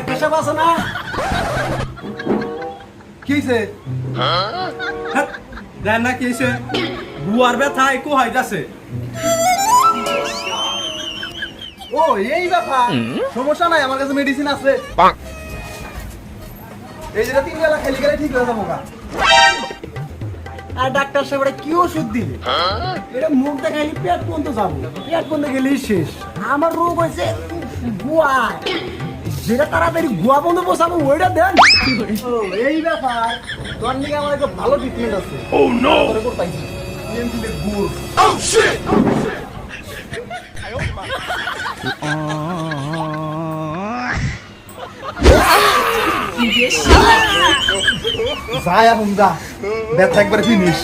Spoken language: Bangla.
কেসব আছে না কি হইছে দেন না কি হয়েছে বুয়ার ব্যথা একটু হয় যাচ্ছে ও এই ব্যাপার সমস্যা নাই আমার কাছে মেডিসিন আছে এই যেটা 3 বেলা খেলি গেলে ঠিক হয়ে যাবো গা। আর ডাক্তার সাহেব এটা কি ওষুধ দিবে এটা মুখ দেখাইলে পেট পর্যন্ত যাবো পেট পর্যন্ত গেলেই শেষ আমার রোগ হয়েছে গুয়া যেটা তাড়াতাড়ি গুয়া বন্ধ বসাবো ওইটা দেন ও এই ব্যাপার তোর নিকে আমার একটা ভালো ট্রিটমেন্ট আছে ও নো করে করতাইছি এমপিলে গুড় যায় এখন যা ব্যথা একবারে ফিনিশ